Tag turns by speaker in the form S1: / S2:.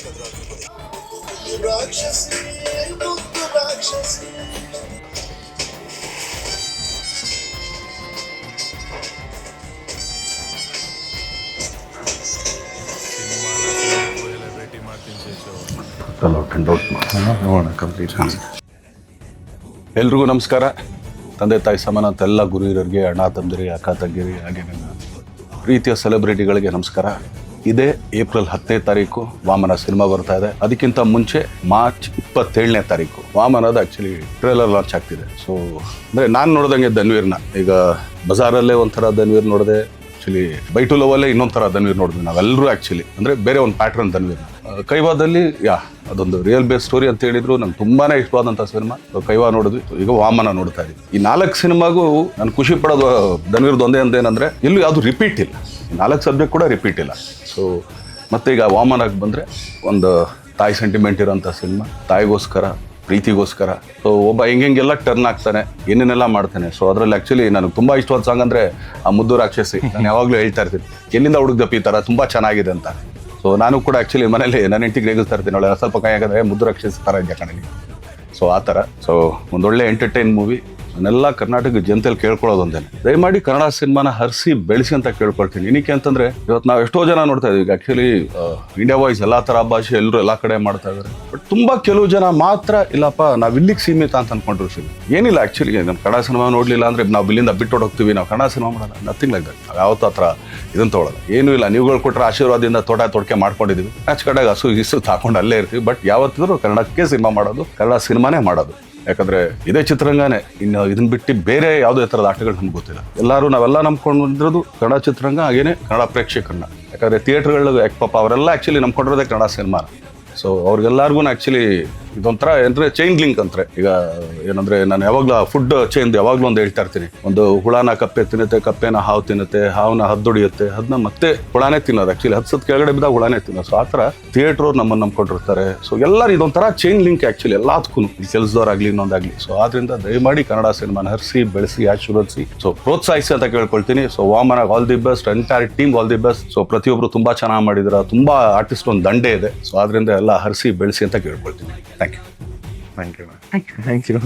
S1: ಎಲ್ರಿಗೂ ನಮಸ್ಕಾರ. ತಂದೆ ತಾಯಿ ಸಮಾನ ಅಂತ ಎಲ್ಲ ಗುರು ಹಿರಿಯರಿಗೆ, ಅಣ್ಣ ತಮ್ಮದಿರಿ, ಅಕ್ಕ ತಂಗಿರಿ, ಹಾಗೆ ನನ್ನ ಪ್ರೀತಿಯ ಸೆಲೆಬ್ರಿಟಿಗಳಿಗೆ ನಮಸ್ಕಾರ. ಇದೇ ಏಪ್ರಿಲ್ 10ನೇ ತಾರೀಕು ವಾಮನ ಸಿನಿಮಾ ಬರ್ತಾ ಇದೆ. ಅದಕ್ಕಿಂತ ಮುಂಚೆ ಮಾರ್ಚ್ 27ನೇ ತಾರೀಕು ವಾಮನದ ಆ್ಯಕ್ಚುಲಿ ಟ್ರೇಲರ್ ಲಾಂಚ್ ಆಗ್ತಿದೆ. ಸೊ ಅಂದರೆ ನಾನು ನೋಡ್ದಂಗೆ ಧನ್ವೀರ್ನ, ಈಗ ಬಜಾರಲ್ಲೇ ಒಂಥರ ಧನ್ವೀರ್ ನೋಡಿದೆ, ಆ್ಯಕ್ಚುಲಿ ಬೈ ಟು ಲವಲ್ಲೇ ಇನ್ನೊಂದು ಥರ ಧನ್ವೀರ್ ನೋಡಿದ್ವಿ ನಾವೆಲ್ಲರೂ. ಆ್ಯಕ್ಚುಲಿ ಅಂದರೆ ಬೇರೆ ಒಂದು ಪ್ಯಾಟ್ರನ್ ಧನ್ವೀರ್ನ. ಕೈವಾದಲ್ಲಿ ಅದೊಂದು ರಿಯಲ್ ಬೇಸ್ ಸ್ಟೋರಿ ಅಂತ ಹೇಳಿದ್ರು. ನಂಗೆ ತುಂಬಾ ಇಷ್ಟವಾದಂಥ ಸಿನಿಮಾ. ಕೈವಾ ನೋಡಿದ್ವಿ, ಈಗ ವಾಮನ ನೋಡ್ತಾ ಇದ್ವಿ. ಈ 4 ಸಿನಿಮಾಗೂ ನಾನು ಖುಷಿ ಪಡೋದು ಧನ್ವೀರ್ದು ಒಂದೇ ಅಂತೇನಂದರೆ ಇಲ್ಲೂ ಯಾವುದು ರಿಪೀಟ್ ಇಲ್ಲ. 4 ಸಬ್ಜೆಕ್ಟ್ ಕೂಡ ರಿಪೀಟ್ ಇಲ್ಲ. ಸೊ ಮತ್ತೆ ಈಗ ವಾಮನಕ್ಕೆ ಬಂದರೆ ಒಂದು ತಾಯಿ ಸೆಂಟಿಮೆಂಟ್ ಇರೋಂಥ ಸಿನಿಮಾ, ತಾಯಿಗೋಸ್ಕರ, ಪ್ರೀತಿಗೋಸ್ಕರ. ಸೊ ಒಬ್ಬ ಹೆಂಗೆಲ್ಲ ಟರ್ನ್ ಆಗ್ತಾನೆ, ಏನೇನೆಲ್ಲ ಮಾಡ್ತಾನೆ. ಸೊ ಅದರಲ್ಲಿ ಆ್ಯಕ್ಚುಲಿ ನನಗೆ ತುಂಬ ಇಷ್ಟವಾದ ಸಾಂಗ್ ಅಂದರೆ ಆ ಮುದ್ದು ರಾಕ್ಷಸಿ. ನಾನು ಯಾವಾಗಲೂ ಹೇಳ್ತಾ ಇರ್ತೀನಿ, ಎಲ್ಲಿಂದ ಹುಡುಗದಪ್ಪ ಈ ಥರ ತುಂಬ ಚೆನ್ನಾಗಿದೆ ಅಂತ. ಸೊ ನಾನು ಕೂಡ ಆ್ಯಕ್ಚುಲಿ ಮನೇಲಿ ನನ್ನ ಹೆಂಡತಿಗೆ ರೇಗಿಸ್ತಾ ಇರ್ತೀನಿ, ಅವಳೆ ಸ್ವಲ್ಪ ಕೈ ಹಾಕಿದ್ರೆ ಮುದ್ದು ರಾಕ್ಷಸಿ ಥರ ಇದೆಯಾ ಕಣಲಿ. ಸೊ ಆ ಥರ. ಸೊ ಒಂದೊಳ್ಳೆ ಎಂಟರ್ಟೈನ್ ಮೂವಿ. ನಾನೆಲ್ಲ ಕರ್ನಾಟಕ ಜನತೆಯಲ್ಲಿ ಕೇಳ್ಕೊಳ್ಳೋದು ಒಂದೇನೆ, ದಯಮಾಡಿ ಕನ್ನಡ ಸಿನಿಮಾನ ಹರಿಸಿ ಬೆಳೆಸಿ ಅಂತ ಕೇಳ್ಕೊಳ್ತೀನಿ. ಏನಕ್ಕೆ ಅಂತಂದರೆ ಇವತ್ತು ನಾವು ಎಷ್ಟೋ ಜನ ನೋಡ್ತಾ ಇದ್ದೀವಿ. ಆ್ಯಕ್ಚುಲಿ ಇಂಡಿಯಾ ವಾಯ್ಸ್ ಎಲ್ಲ ಥರ ಭಾಷೆ ಎಲ್ಲರೂ ಎಲ್ಲ ಕಡೆ ಮಾಡ್ತಾ ಇದ್ದಾರೆ. ಬಟ್ ತುಂಬ ಕೆಲವು ಜನ ಮಾತ್ರ ಇಲ್ಲಪ್ಪ ನಾವು ಇಲ್ಲಿಗೆ ಸೀಮಿತ ಅಂತ ಅಂದ್ಕೊಂಡಿರ್ತೀವಿ. ಏನಿಲ್ಲ, ಆ್ಯಕ್ಚುಲಿ ನಮ್ಮ ಕನ್ನಡ ಸಿನಿಮಾ ನೋಡಲಿಲ್ಲ ಅಂದರೆ ನಾವು ಇಲ್ಲಿಂದ ಬಿಟ್ಟು ಹೋಗ್ತೀವಿ, ನಾವು ಕನ್ನಡ ಸಿನಿಮಾ ಮಾಡೋಣ, ನಥಿಂಗ್ ಲೈಕ್ ದಟ್. ನಾವು ಯಾವತ್ತೂ ಹತ್ರ ಇದನ್ನು ತೊಗೊಳ್ಳೋದು ಏನೂ ಇಲ್ಲ. ನೀವುಗಳು ಕೊಟ್ಟರೆ ಆಶೀರ್ವಾದದಿಂದ ತೊಡಕೆ ಮಾಡ್ಕೊಂಡಿದ್ದೀವಿ. ಆಚೆ ಕಡೆಗೆ ಹಸು ಗಿಸು ಹಾಕೊಂಡು ಅಲ್ಲೇ ಇರ್ತೀವಿ. ಬಟ್ ಯಾವತ್ತಿದ್ರೂ ಕನ್ನಡಕ್ಕೆ ಸಿನಿಮಾ ಮಾಡೋದು, ಕನ್ನಡ ಸಿನಿಮಾನೇ ಮಾಡೋದು. ಯಾಕಂದರೆ ಇದೇ ಚಿತ್ರರಂಗನೇ, ಇನ್ನು ಇದನ್ನ ಬಿಟ್ಟು ಬೇರೆ ಯಾವುದೇ ಥರದ ಆಟಗಳು ನಮ್ಗೆ ಗೊತ್ತಿಲ್ಲ. ನಾವೆಲ್ಲ ನಂಬ್ಕೊಂಡು ಬಂದಿರೋದು ಕನ್ನಡ ಚಿತ್ರರಂಗ, ಹಾಗೇನೆ ಕನ್ನಡ ಪ್ರೇಕ್ಷಕರನ್ನ. ಯಾಕಂದರೆ ಥಿಯೇಟ್ರ್ಗಳು ಪಾಪ ಅವರೆಲ್ಲ ಆ್ಯಕ್ಚುಲಿ ನಂಬ್ಕೊಂಡಿರೋದೇ ಕನ್ನಡ ಸಿನಿಮಾ. ಸೊ ಅವ್ರಿಗೆಲ್ಲರಿಗೂ ಆ್ಯಕ್ಚುಲಿ ಇದೊಂಥರ ಅಂದರೆ ಚೈನ್ ಲಿಂಕ್ ಅಂತಾರೆ. ಈಗ ಏನಂದರೆ ನಾನು ಯಾವಾಗಲೂ ಫುಡ್ ಚೈನ್ ಯಾವಾಗಲೂ ಒಂದು ಹೇಳ್ತಾ ಇರ್ತೀನಿ. ಒಂದು ಹುಳನ ಕಪ್ಪೆ ತಿನ್ನುತ್ತೆ, ಕಪ್ಪೆನ ಹಾವು ತಿನ್ನುತ್ತೆ, ಹಾವನ್ನ ಹದ್ದೊಡಿಯುತ್ತೆ, ಅದನ್ನ ಮತ್ತೆ ಹುಳಾನೇ ತಿನ್ನೋದು. ಆ್ಯಕ್ಚುಲಿ 10 ಸತ್ ಕೆಳಗಡೆ ಬಿದ್ದಾಗ ಹುಳಾನೇ ತಿನ್ನೋದು. ಸೊ ಆ ಥರ ಥಿಯೇಟ್ರವ್ರು ನಮ್ಮನ್ನು ನಂಬ್ಕೊಂಡಿರ್ತಾರೆ. ಸೊ ಎಲ್ಲರೂ ಇದೊಂಥರ ಚೈನ್ ಲಿಂಕ್ ಆ್ಯಕ್ಚುಲಿ ಎಲ್ಲದಕ್ಕೂ, ಈ ಕೆಲಸದವ್ರಾಗಲಿ ಇನ್ನೊಂದಾಗಲಿ. ಸೊ ಆದ್ದರಿಂದ ದಯಮಾಡಿ ಕನ್ನಡ ಸಿನಿಮಾನ ಹರಿಸಿ ಬೆಳೆಸಿ ಆಶೀರ್ವದಿಸಿ, ಸೊ ಪ್ರೋತ್ಸಾಹಿಸಿ ಅಂತ ಕೇಳ್ಕೊಳ್ತೀನಿ. So Vamana all the best, entire team all the best. So ಪ್ರತಿಯೊಬ್ಬರು ತುಂಬ ಚೆನ್ನಾಗಿ ಮಾಡಿದ್ರು, ತುಂಬ ಆರ್ಟಿಸ್ಟ್ ಒಂದು ದಂಡೆ ಇದೆ. ಸೊ ಆದ್ದರಿಂದ ಎಲ್ಲ ಹರಿಸಿ ಬೆಳೆಸಿ ಅಂತ ಕೇಳ್ಕೊಳ್ತೀನಿ. Thank you.